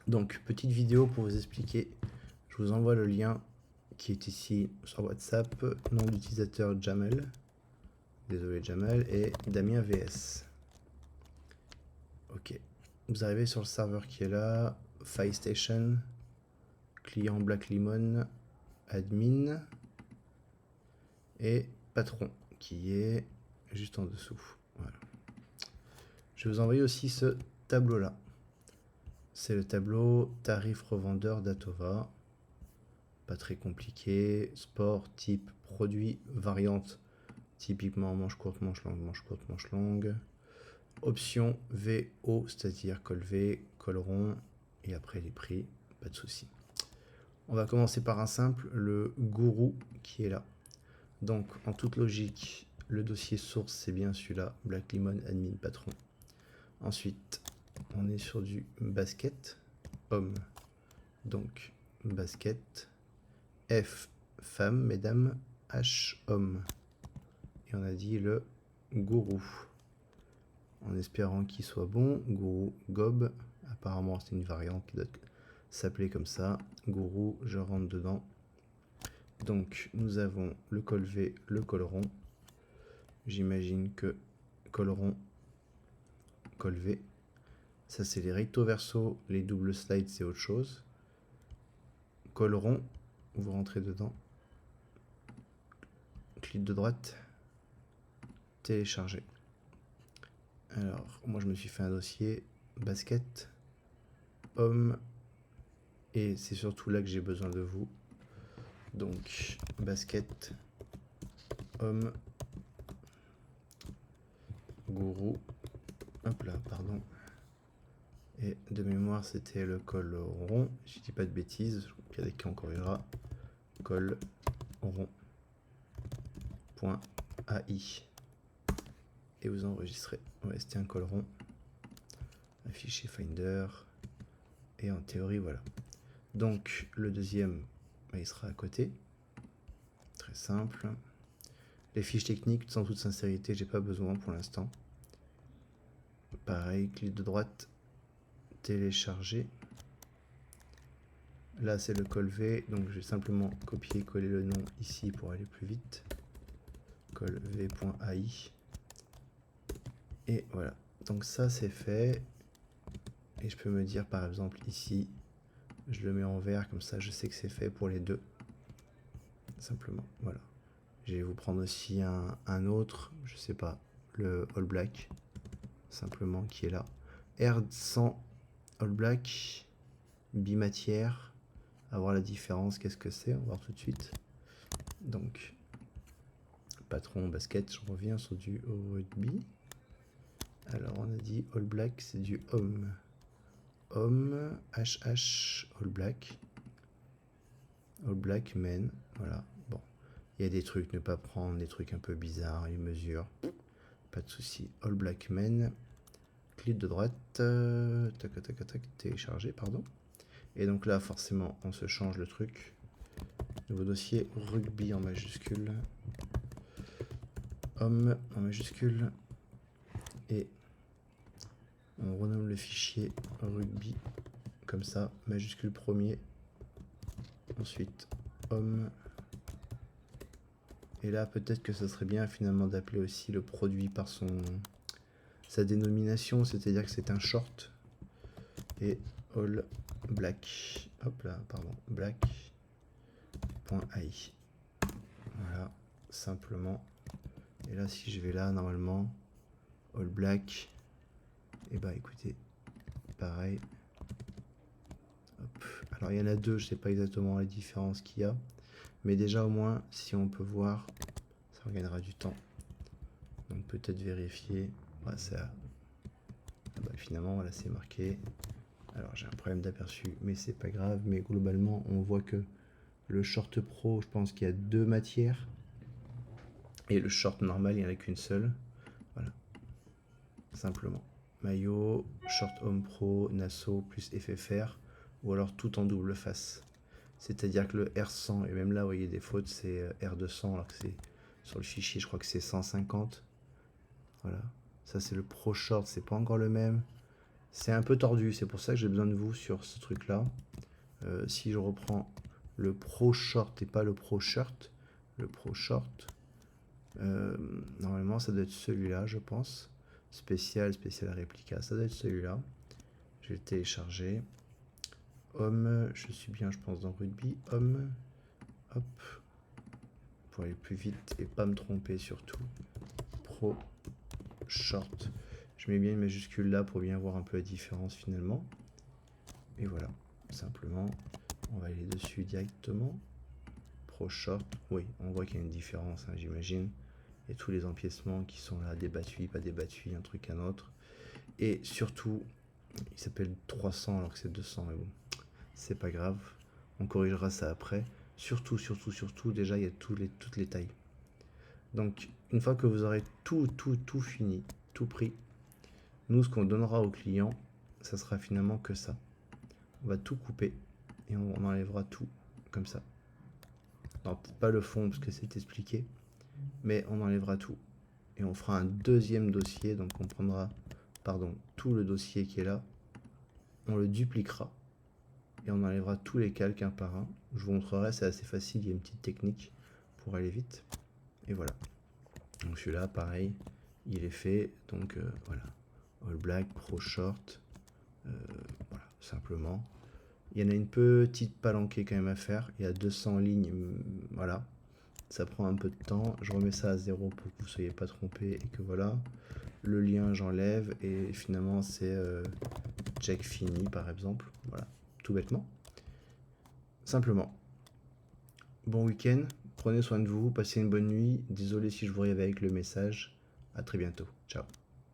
Donc, petite vidéo pour vous expliquer. Je vous envoie le lien qui est ici sur WhatsApp. Nom d'utilisateur Jamel. Désolé Jamel. Et Damien VS. Ok. Vous arrivez sur le serveur qui est là. File Station. Client Black Lemon. Admin. Et patron qui est juste en dessous. Voilà. Je vais vous envoyer aussi ce tableau là. C'est le tableau tarif revendeur d'Atova. Pas très compliqué. Sport, type, produit, variante. Typiquement manche courte, manche longue, manche courte, manche longue. Option VO, c'est-à-dire col V, col rond. Et après les prix, pas de souci. On va commencer par un simple, le gourou qui est là. Donc en toute logique, le dossier source c'est bien celui-là, Black Lemon Admin Patron. Ensuite, on est sur du basket, homme. Donc basket, F femme, mesdames, H homme. Et on a dit le gourou. En espérant qu'il soit bon, gourou gob. Apparemment c'est une variante qui doit s'appeler comme ça. Gourou, je rentre dedans. Donc nous avons le col V, le col rond. J'imagine que col rond, col V. Ça c'est les recto verso, les doubles slides c'est autre chose. Col rond, vous rentrez dedans. Clic de droite, télécharger. Alors moi je me suis fait un dossier basket, homme, et c'est surtout là que j'ai besoin de vous. Donc basket, homme, gourou, hop là, pardon. Et de mémoire c'était le col rond, je dis pas de bêtises, il y a des qui en corrigera. Col rond. .ai et vous enregistrez. Ouais, c'était un col rond. Afficher Finder. Et en théorie, voilà. Donc, le deuxième, il sera à côté. Très simple. Les fiches techniques, sans toute sincérité, j'ai pas besoin pour l'instant. Pareil, clic de droite, télécharger. Là, c'est le col V, donc je vais simplement copier-coller le nom ici pour aller plus vite. colv.ai. Et voilà. Donc ça, c'est fait. Et je peux me dire, par exemple, ici, je le mets en vert, comme ça, je sais que c'est fait pour les deux. Simplement, voilà. Je vais vous prendre aussi un autre, je sais pas, le All Black, simplement, qui est là. R100 All Black, bimatière. À voir la différence, qu'est-ce que c'est, on va voir tout de suite. Donc, patron basket, je reviens sur du rugby. Alors, on a dit All Black, c'est du homme. Homme, HH, All Black. All Black, men, voilà. Bon, il y a des trucs, ne pas prendre, des trucs un peu bizarres, les mesures. Pas de souci. All Black Men. Clic de droite. Tac, tac, tac, tac, télécharger, pardon. Et donc là, forcément, on se change le truc. Nouveau dossier, rugby en majuscule. Homme en majuscule. Et on renomme le fichier rugby. Comme ça, majuscule premier. Ensuite, homme. Et là, peut-être que ça serait bien finalement d'appeler aussi le produit par sa dénomination, c'est-à-dire que c'est un short. Et All Black. Hop là, pardon. Black.ai. Voilà, simplement. Et là, si je vais là, normalement, All Black. Et bah écoutez, pareil. Hop. Alors il y en a deux, je sais pas exactement les différences qu'il y a. Mais déjà au moins, si on peut voir, ça gagnera du temps. Donc peut-être vérifier. Ouais, ça. Ah bah, finalement, voilà, c'est marqué. Alors j'ai un problème d'aperçu, mais c'est pas grave. Mais globalement, on voit que le short pro, je pense qu'il y a deux matières. Et le short normal, il n'y en a qu'une seule. Voilà. Simplement. Maillot, short homme pro, Nassau plus FFR. Ou alors tout en double face. C'est-à-dire que le R100, et même là, vous voyez des fautes, c'est R200, alors que c'est sur le fichier, je crois que c'est 150. Voilà. Ça, c'est le pro short, c'est pas encore le même. C'est un peu tordu, c'est pour ça que j'ai besoin de vous sur ce truc-là. Si je reprends le Pro Short et pas le Pro Shirt, le Pro Short, normalement ça doit être celui-là, je pense. Spécial réplica, ça doit être celui-là. Je vais le télécharger. Homme, je suis bien, je pense, dans rugby. Homme, hop, pour aller plus vite et pas me tromper surtout. Pro Short. Je mets bien une majuscule là pour bien voir un peu la différence finalement. Et voilà, simplement, on va aller dessus directement. Pro Short, oui, on voit qu'il y a une différence, hein, j'imagine. Et tous les empiècements qui sont là, débattus, pas débattus, un truc, un autre. Et surtout, il s'appelle 300 alors que c'est 200, mais bon, c'est pas grave. On corrigera ça après. Surtout, déjà, il y a toutes les tailles. Donc, une fois que vous aurez tout fini, tout pris, nous, ce qu'on donnera au client, ça sera finalement que ça. On va tout couper et on enlèvera tout comme ça. Non, peut-être pas le fond parce que c'est expliqué, mais on enlèvera tout. Et on fera un deuxième dossier, donc on prendra, tout le dossier qui est là, on le dupliquera et on enlèvera tous les calques un par un. Je vous montrerai, c'est assez facile, il y a une petite technique pour aller vite. Et voilà. Donc celui-là, pareil, il est fait. Donc voilà, All Black, Pro Short, voilà, simplement. Il y en a une petite palanquée quand même à faire. Il y a 200 lignes, voilà. Ça prend un peu de temps. Je remets ça à 0 pour que vous ne soyez pas trompés et que voilà. Le lien, j'enlève et finalement c'est check fini par exemple. Voilà, tout bêtement. Simplement. Bon week-end, prenez soin de vous, passez une bonne nuit. Désolé si je vous réveille avec le message. À très bientôt. Ciao.